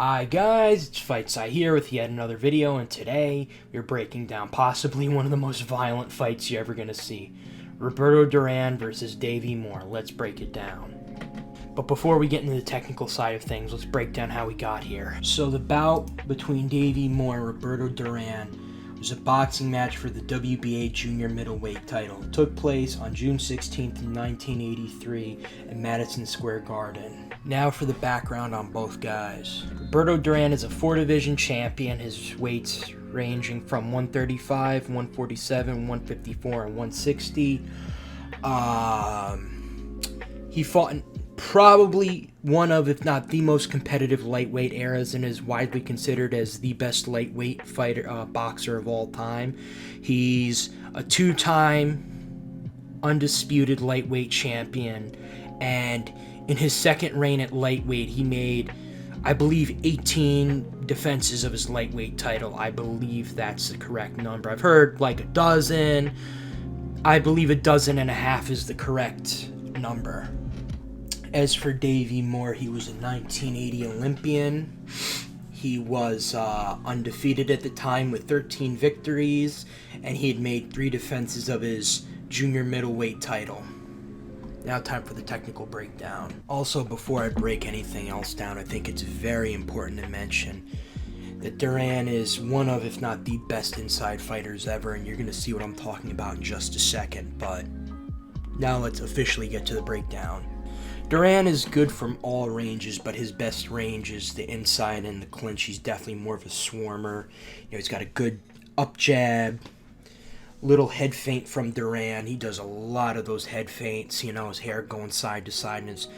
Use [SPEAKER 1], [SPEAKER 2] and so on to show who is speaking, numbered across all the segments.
[SPEAKER 1] Hi guys, it's Fightsci here with yet another video, and today we're breaking down possibly one of the most violent fights you're ever going to see. Roberto Duran versus Davey Moore. Let's break it down. But before we get into the technical side of things, let's break down how we got here. So the bout between Davey Moore and Roberto Duran was a boxing match for the WBA junior middleweight title. It took place on June 16th, 1983 at Madison Square Garden. Now for the background on both guys. Roberto Duran is a 4-division champion, his weights ranging from 135, 147, 154, and 160. He fought in probably one of, if not the most competitive lightweight eras, and is widely considered as the best lightweight fighter, boxer of all time. He's a 2-time undisputed lightweight champion, and in his second reign at lightweight, he made, I believe, 18 defenses of his lightweight title. I believe that's the correct number. I've heard like a dozen. I believe 12 is the correct number. As for Davey Moore, he was a 1980 Olympian. He was undefeated at the time with 13 victories, and he had made 3 defenses of his junior middleweight title. Now time for the technical breakdown. Also, before I break anything else down, I think it's very important to mention that Duran is one of, if not the best inside fighters ever, and you're going to see what I'm talking about in just a second. But now let's officially get to the breakdown. Duran is good from all ranges, but his best range is the inside and the clinch. He's definitely more of a swarmer. He's got a good up jab. Little head feint from Duran. He does a lot of those head feints, his hair going side to side and his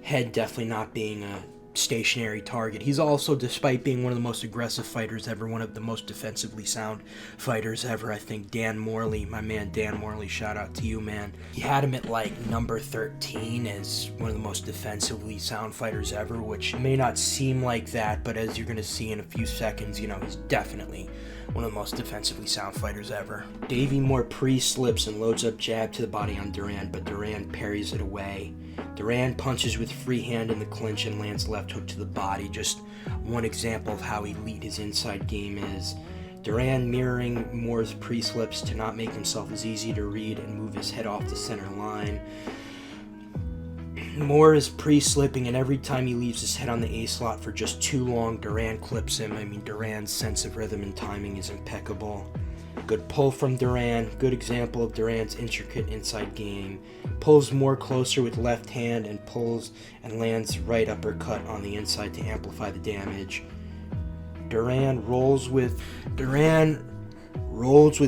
[SPEAKER 1] head definitely not being a stationary target. He's also, despite being one of the most aggressive fighters ever, one of the most defensively sound fighters ever. I think Dan Morley, my man Dan Morley, shout out to you, man. He had him at like number 13 as one of the most defensively sound fighters ever, which may not seem like that, but as you're going to see in a few seconds, he's definitely one of the most defensively sound fighters ever. Davey Moore pre-slips and loads up jab to the body on Duran, but Duran parries it away. Duran punches with free hand in the clinch and lands left hook to the body. Just one example of how elite his inside game is. Duran mirroring Moore's pre-slips to not make himself as easy to read and move his head off the center line. Moore is pre-slipping, and every time he leaves his head on the A slot for just too long, Duran clips him. Duran's sense of rhythm and timing is impeccable. Good pull from Duran. Good example of Duran's intricate inside game. Pulls Moore closer with left hand and pulls and lands right uppercut on the inside to amplify the damage. Duran rolls with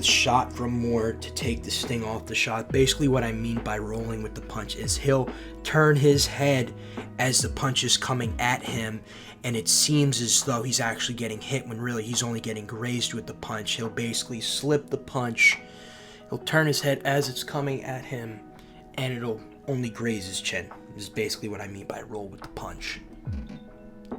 [SPEAKER 1] shot from Moore to take the sting off the shot. Basically what I mean by rolling with the punch is he'll turn his head as the punch is coming at him, and it seems as though he's actually getting hit when really he's only getting grazed with the punch. He'll basically slip the punch, he'll turn his head as it's coming at him, and it'll only graze his chin. This is basically what I mean by roll with the punch.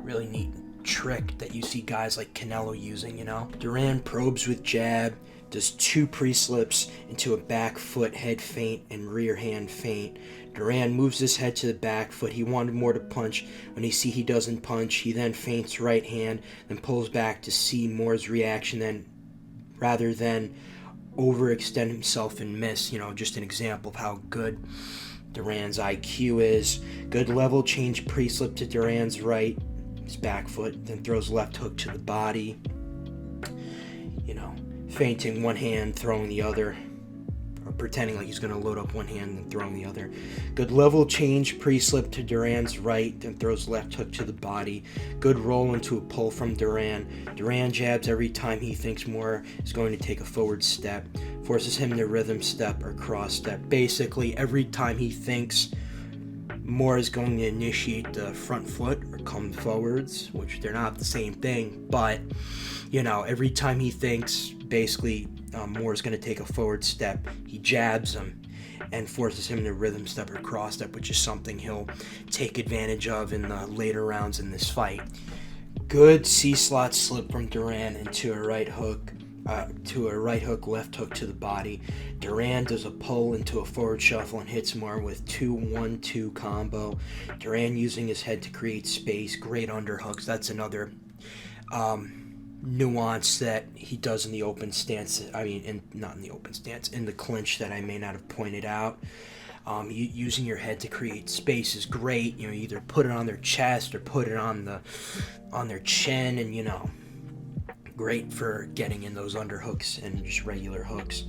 [SPEAKER 1] Really neat trick that you see guys like Canelo using, Duran probes with jab, does 2 pre-slips into a back foot head feint and rear hand feint. Duran moves his head to the back foot. He wanted Moore to punch. When he doesn't punch, he then feints right hand, then pulls back to see Moore's reaction, then rather than overextend himself and miss. Just an example of how good Duran's IQ is. Good level change pre-slip to Duran's right, his back foot, then throws left hook to the body. Feinting one hand, throwing the other, or pretending like he's going to load up one hand and throwing the other. Good level change pre-slip to Duran's right, then throws left hook to the body. Good roll into a pull from Duran. Duran jabs every time he thinks Moore is going to take a forward step, forces him to rhythm step or cross step. Basically, every time he thinks Moore is going to initiate the front foot or come forwards, which they're not the same thing, but every time he thinks basically Moore is going to take a forward step, he jabs him and forces him to rhythm step or cross step, which is something he'll take advantage of in the later rounds in this fight. Good C-slot slip from Duran into a right hook, to a right hook, left hook to the body. Duran does a pull into a forward shuffle and hits more with 2-1-2 combo. Duran using his head to create space. Great underhooks. That's another nuance that he does in the open stance. I mean, not in the open stance, in the clinch that I may not have pointed out. Using your head to create space is great. You know, either put it on their chest or put it on their chin, and you know, great for getting in those underhooks and just regular hooks.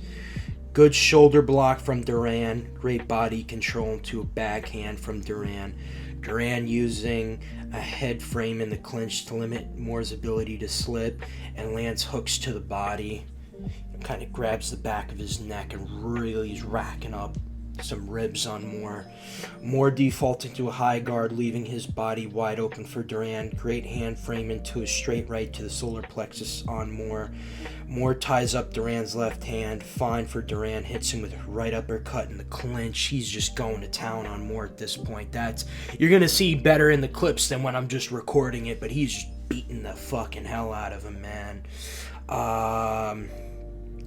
[SPEAKER 1] Good shoulder block from Duran. Great body control into a backhand from Duran. Duran using a head frame in the clinch to limit Moore's ability to slip, and lands hooks to the body. Kind of grabs the back of his neck and really is racking up some ribs on Moore. Moore defaulting to a high guard, leaving his body wide open for Duran. Great hand frame into a straight right to the solar plexus on Moore. Moore ties up Duran's left hand. Fine for Duran. Hits him with a right uppercut in the clinch. He's just going to town on Moore at this point. You're going to see better in the clips than when I'm just recording it, but he's just beating the fucking hell out of him, man.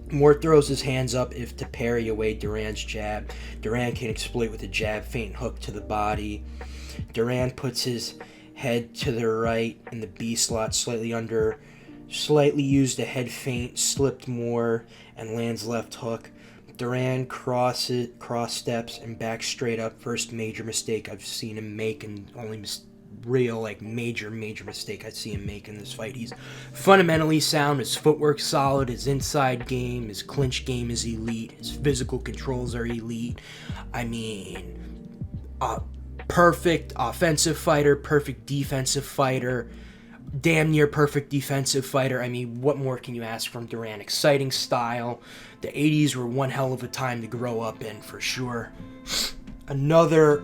[SPEAKER 1] Moore throws his hands up if to parry away Duran's jab. Duran can exploit with a jab feint hook to the body. Duran puts his head to the right in the B slot, slightly used a head feint, slipped Moore, and lands left hook. Duran cross steps and back straight up. First major mistake I've seen him make, and only real major mistake I see him make in this fight. He's fundamentally sound. His footwork's solid. His inside game, his clinch game is elite. His physical controls are elite. I mean, perfect offensive fighter, perfect defensive fighter, damn near perfect defensive fighter. I mean, what more can you ask from Duran? Exciting style. The 80s were one hell of a time to grow up in, for sure. Another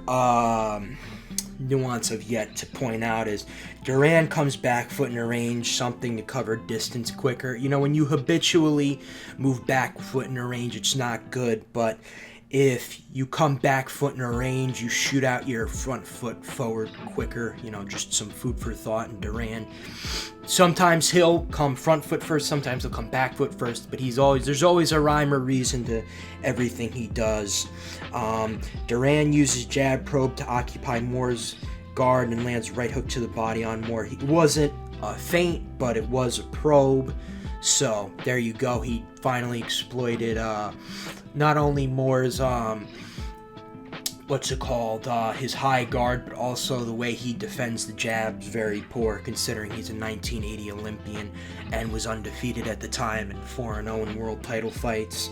[SPEAKER 1] nuance I've yet to point out is Duran comes back foot in a range, something to cover distance quicker. You know, when you habitually move back foot in a range, it's not good, but if you come back foot in a range, you shoot out your front foot forward quicker. You know, just some food for thought. And Duran, sometimes he'll come front foot first, sometimes he'll come back foot first, but there's always a rhyme or reason to everything he does. Duran uses jab probe to occupy Moore's guard and lands right hook to the body on Moore. It wasn't a feint, but it was a probe. So there you go. He finally exploited not only Moore's his high guard, but also the way he defends the jabs. Very poor, considering he's a 1980 Olympian and was undefeated at the time in 4-0 in world title fights.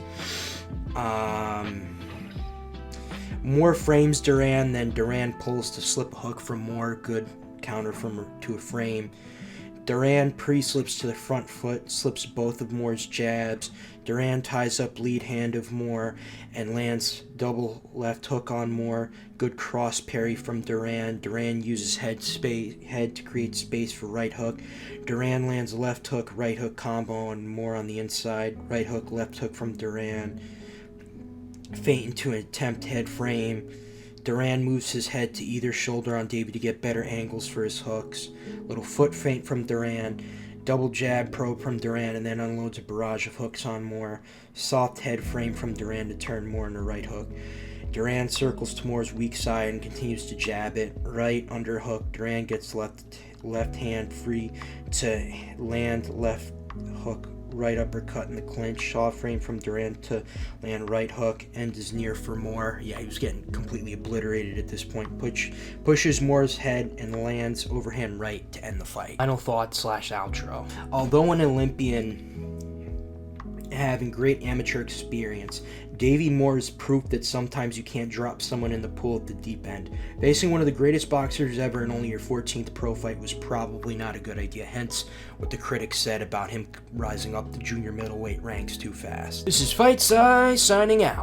[SPEAKER 1] Moore frames Duran, then Duran pulls to slip a hook from Moore. Good counter to a frame. Duran pre-slips to the front foot, slips both of Moore's jabs. Duran ties up lead hand of Moore and lands double left hook on Moore. Good cross parry from Duran. Duran uses head to create space for right hook. Duran lands left hook, right hook combo on Moore on the inside. Right hook, left hook from Duran. Feint into an attempt head frame. Duran moves his head to either shoulder on Davey to get better angles for his hooks. Little foot feint from Duran. Double jab probe from Duran, and then unloads a barrage of hooks on Moore. Soft head frame from Duran to turn Moore into right hook. Duran circles to Moore's weak side and continues to jab it. Right underhook. Duran gets left hand free to land left hook. Right uppercut in the clinch. Saw frame from Duran to land right hook. End is near for Moore. Yeah, he was getting completely obliterated at this point. Pushes Moore's head and lands overhand right to end the fight. Final thought / outro. Although an Olympian having great amateur experience, Davey Moore is proof that sometimes you can't drop someone in the pool at the deep end. Facing one of the greatest boxers ever in only your 14th pro fight was probably not a good idea, hence what the critics said about him rising up the junior middleweight ranks too fast. This is Fightsci signing out.